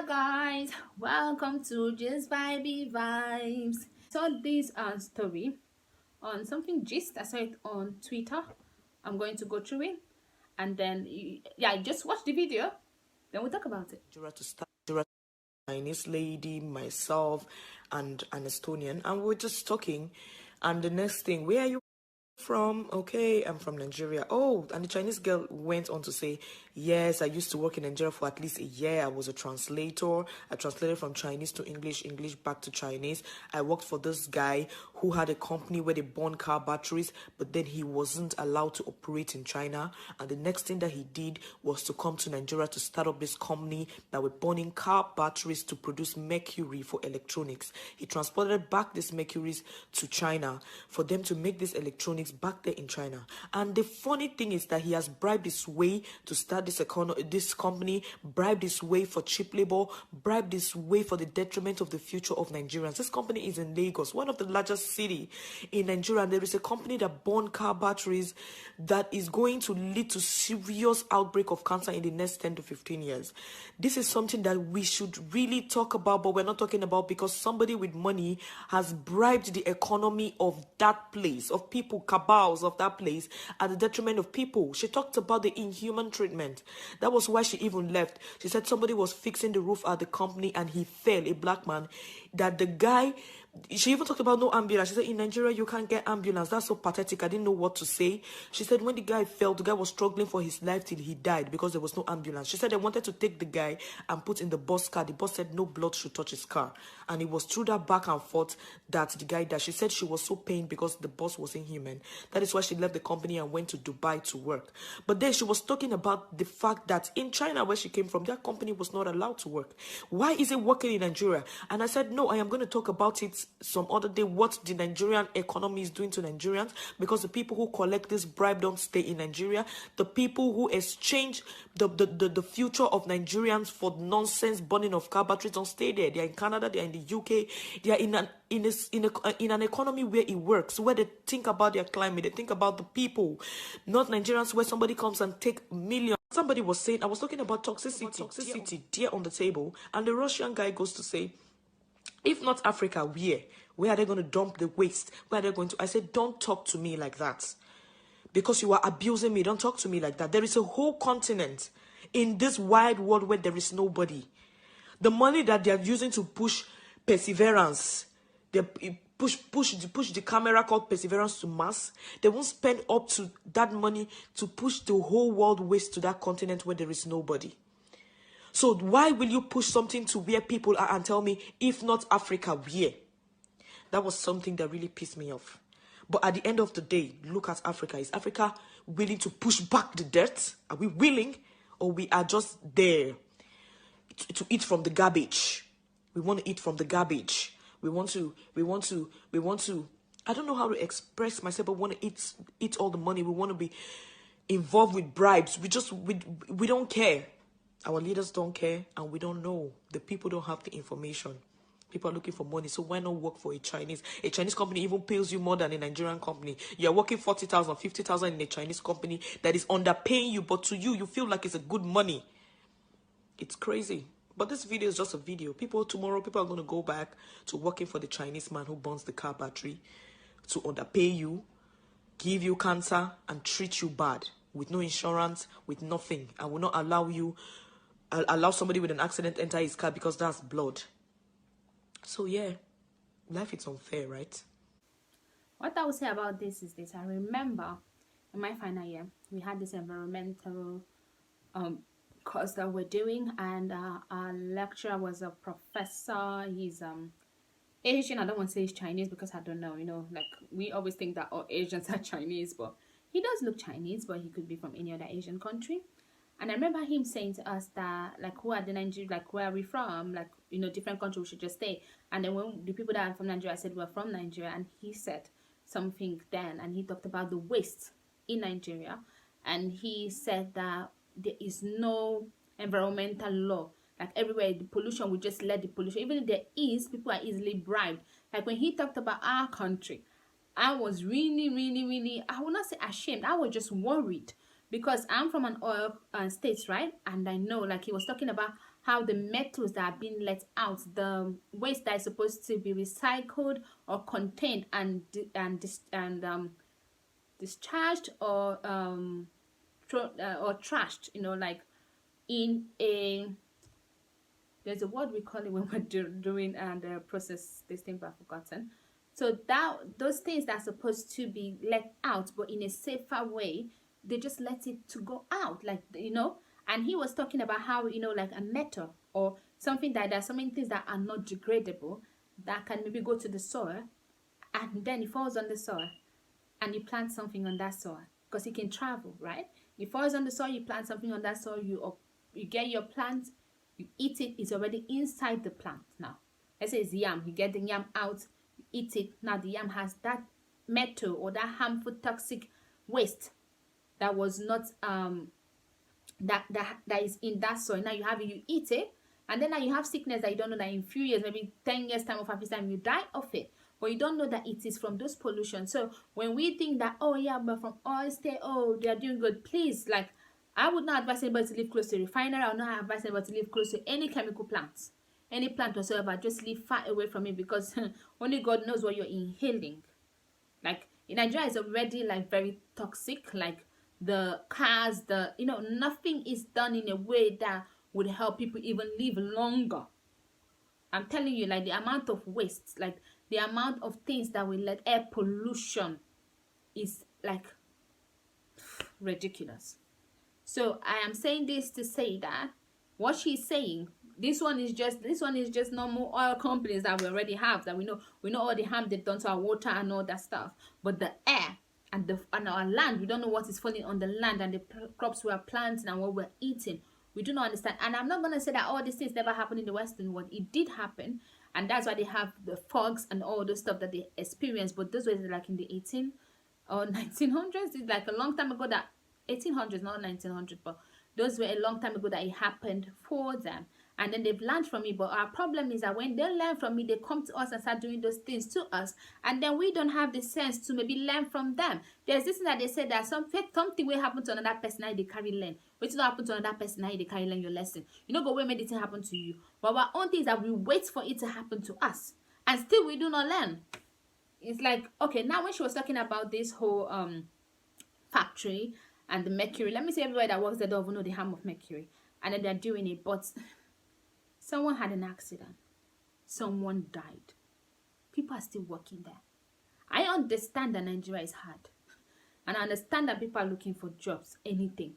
Hello guys, welcome to Just Vibey Vibes. So this story on something gist I saw it on Twitter. I'm going to go through it and then just watch the video. Then we'll talk about it. To start Chinese lady, myself, and an Estonian, and we were just talking. And the next thing, where are you from? Okay, I'm from Nigeria. Oh, and the Chinese girl went on to say, yes, I used to work in Nigeria for at least a year. I was a translator. I translated from Chinese to English, English back to Chinese. I worked for this guy who had a company where they burn car batteries, but then he wasn't allowed to operate in China. And the next thing that he did was to come to Nigeria to start up this company that were burning car batteries to produce mercury for electronics. He transported back these mercuries to China for them to make these electronics back there in China. And the funny thing is that he has bribed his way to start this company, bribed his way for cheap labor, bribed his way for the detriment of the future of Nigerians. This company is in Lagos, one of the largest city in Nigeria. And there is a company that burn car batteries that is going to lead to serious outbreak of cancer in the next 10 to 15 years. This is something that we should really talk about, but we're not talking about because somebody with money has bribed the economy of that place, of people, cabals of that place, at the detriment of people. She talked about the inhuman treatment. That was why she even left. She said somebody was fixing the roof at the company and he fell, a black man, that the guy, she even talked about no ambulance. She said in Nigeria you can't get ambulance. That's so pathetic. I didn't know what to say. She said when the guy fell, the guy was struggling for his life till he died because there was no ambulance. She said they wanted to take the guy and put in the bus car. The boss said no blood should touch his car, and it was through that back and forth that the guy died. She said she was so pained because the boss was inhuman. That is why she left the company and went to Dubai to work. But then she was talking about the fact that in China, where she came from, that company was not allowed to work. Why is it working in Nigeria? And I said, no, I am going to talk about it some other day, what the Nigerian economy is doing to Nigerians, because the people who collect this bribe don't stay in Nigeria. The people who exchange the future of Nigerians for nonsense burning of car batteries don't stay there. They are in Canada, they are in the UK, they are in an economy where it works, where they think about their climate, they think about the people, not Nigerians where somebody comes and take millions. Somebody was saying, I was talking about toxicity there on the table, and the Russian guy goes to say, if not Africa, where are they going to dump the waste? Where are they going to? I said, don't talk to me like that, because you are abusing me. Don't talk to me like that. There is a whole continent in this wide world where there is nobody. The money that they are using to push Perseverance, they push the camera called Perseverance to Mars. They won't spend up to that money to push the whole world waste to that continent where there is nobody. So why will you push something to where people are and tell me, if not Africa, where? That was something that really pissed me off. But at the end of the day, look at Africa. Is Africa willing to push back the dirt? Are we willing? Or we are just there to eat from the garbage? We want to eat from the garbage. We want to, I don't know how to express myself, but we want to eat all the money. We want to be involved with bribes. We don't care. Our leaders don't care, and we don't know. The people don't have the information. People are looking for money, so why not work for a Chinese? A Chinese company even pays you more than a Nigerian company. You're working 40,000, 50,000 in a Chinese company that is underpaying you, but to you, you feel like it's a good money. It's crazy. But this video is just a video. Tomorrow, people are going to go back to working for the Chinese man who burns the car battery to underpay you, give you cancer, and treat you bad with no insurance, with nothing, and will not allow somebody with an accident enter his car because that's blood. So yeah, life is unfair, right? What I would say about this is this. I remember in my final year, we had this environmental course that we're doing, and our lecturer was a professor. He's Asian. I don't want to say he's Chinese because I don't know, like we always think that all Asians are Chinese, but he does look Chinese, but he could be from any other Asian country. And I remember him saying to us that, like, who are the Nigerians, like, where are we from? Like, different country, we should just stay. And then when the people that are from Nigeria, I said, we're from Nigeria. And he said something then, and he talked about the waste in Nigeria. And he said that there is no environmental law. Like, everywhere, the pollution, we just let the pollution. Even if there is, people are easily bribed. Like, when he talked about our country, I was really, really, really, I will not say ashamed. I was just worried because I'm from an oil state, right? And I know, like he was talking about how the metals that are being let out, the waste that is supposed to be recycled or contained and discharged or trashed, like in a there's a word we call it when we're doing the process this thing, but I've forgotten. So that those things that are supposed to be let out, but in a safer way, they just let it to go out, like. And he was talking about how like a metal or something that there's so many things that are not degradable that can maybe go to the soil, and then it falls on the soil, and you plant something on that soil because it can travel, right? It falls on the soil, you plant something on that soil, you get your plant, you eat it, it's already inside the plant now. Let's say it's yam, you get the yam out, you eat it. Now the yam has that metal or that harmful toxic waste that was not that is in that soil. Now you have it, you eat it, and then now you have sickness that you don't know that in few years, maybe 10 years time or 5 years time, you die of it. But you don't know that it is from those pollution. So when we think that, oh yeah, but from oil state, oh, they are doing good, please, like, I would not advise anybody to live close to a refinery. I would not advise anybody to live close to any chemical plants, any plant whatsoever. Just live far away from it, because only God knows what you're inhaling. Like in Nigeria, is already like very toxic. Like the cars, nothing is done in a way that would help people even live longer. I'm telling you, like the amount of waste, like the amount of things that we let, air pollution is like ridiculous. So I am saying this to say that what she's saying, this one is just normal oil companies that we already have, that we know all the harm they've done to our water and all that stuff. But the air and our land, we don't know what is falling on the land and the crops we are planting and what we're eating. We do not understand. And I'm not going to say that all these things never happened in the Western world. It did happen. And that's why they have the fogs and all those stuff that they experience. But those were like in the 18 or 1900s. It's like a long time ago, that 1800s, not 1900, but those were a long time ago that it happened for them. And then they've learned from it. But our problem is that when they learn from it, they come to us and start doing those things to us. And then we don't have the sense to maybe learn from them. There's this thing that they say that something will happen to another person, now they carry learn. Wait till happen to another person, now they carry learn your lesson. You know, go where made it happen to you. But our own things that we wait for it to happen to us. And still we do not learn. It's like, okay, now when she was talking about this whole factory and the mercury, let me say everybody that works there don't even know the harm of mercury. And then they're doing it, but someone had an accident. Someone died. People are still working there. I understand that Nigeria is hard. And I understand that people are looking for jobs, anything.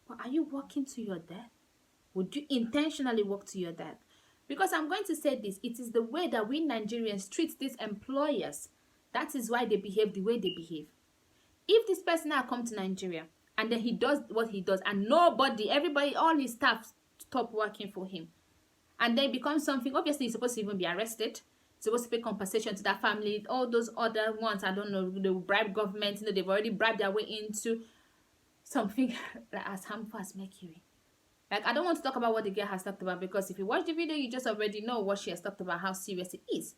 But are you working to your death? Would you intentionally work to your death? Because I'm going to say this, it is the way that we Nigerians treat these employers. That is why they behave the way they behave. If this person now come to Nigeria and then he does what he does and everybody, all his staff stop working for him, and then becomes something, obviously he's supposed to even be arrested, he's supposed to pay compensation to that family, all those other ones, I don't know, they will bribe government, they've already bribed their way into something as harmful as mercury. Like, I don't want to talk about what the girl has talked about, because if you watch the video, you just already know what she has talked about, how serious it is.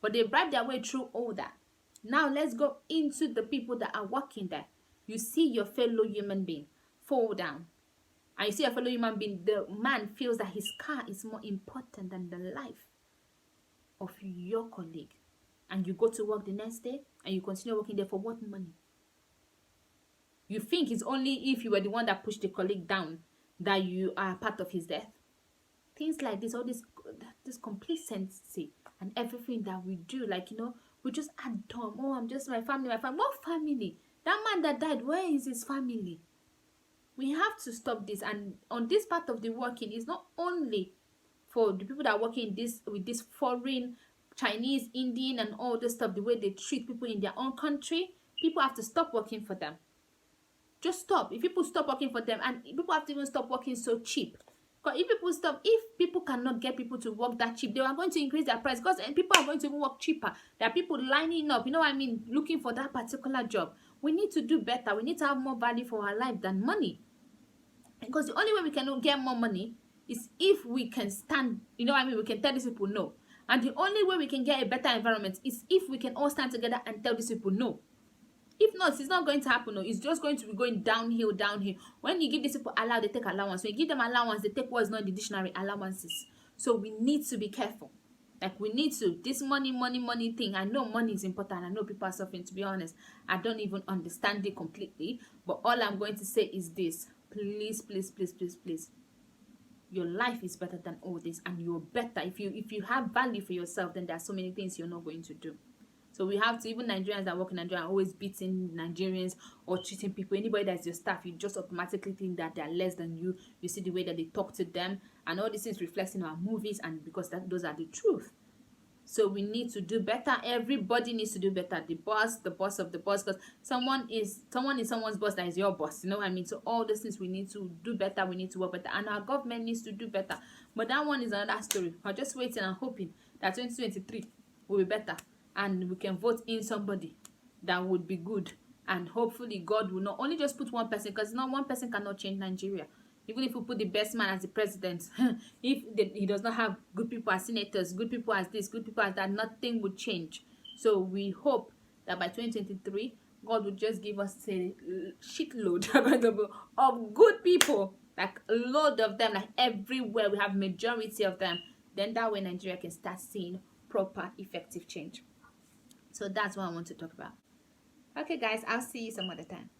But they bribed their way through all that. Now let's go into the people that are working there. You see your fellow human being fall down. And you see a fellow human being, the man feels that his car is more important than the life of your colleague. And you go to work the next day and you continue working there for what money? You think it's only if you were the one that pushed the colleague down that you are part of his death? Things like this, all this complacency and everything that we do, like, we just add on. Oh, I'm just my family. What family? That man that died, where is his family? We have to stop this. And on this part of the working, is not only for the people that are working with this foreign, Chinese, Indian, and all this stuff, the way they treat people in their own country. People have to stop working for them. Just stop. If people stop working for them, and people have to even stop working so cheap. Because if people cannot get people to work that cheap, they are going to increase their price, because people are going to even work cheaper. There are people lining up, looking for that particular job. We need to do better. We need to have more value for our life than money. Because the only way we can get more money is if we can stand, we can tell these people no. And the only way we can get a better environment is if we can all stand together and tell these people no. If not, it's not going to happen. No, it's just going to be going downhill, downhill. When you give these people they take allowance. When you give them allowance, they take what is not in the dictionary, allowances. So we need to be careful. Like, we need to. This money thing. I know money is important. I know people are suffering. To be honest, I don't even understand it completely. But all I'm going to say is this: please, please, please, please, please. Your life is better than all this, and you're better if you have value for yourself. Then there are so many things you're not going to do. So we have to, even Nigerians that work in Nigeria are always beating Nigerians or treating people. Anybody that's your staff, you just automatically think that they're less than you. You see the way that they talk to them, and all these things reflects in our movies, and because those are the truth. So we need to do better. Everybody needs to do better. The boss of the boss, because someone is someone's boss that is your boss. You know what I mean? So all those things we need to do better. We need to work better, and our government needs to do better. But that one is another story. We're just waiting and hoping that 2023 will be better, and we can vote in somebody that would be good. And hopefully God will not only just put one person, because not one person cannot change Nigeria. Even if we put the best man as the president, if he does not have good people as senators, good people as this, good people as that, nothing would change. So we hope that by 2023, God will just give us a shitload of good people, like a load of them, like everywhere we have majority of them. Then that way Nigeria can start seeing proper, effective change. So that's what I want to talk about. Okay, guys, I'll see you some other time.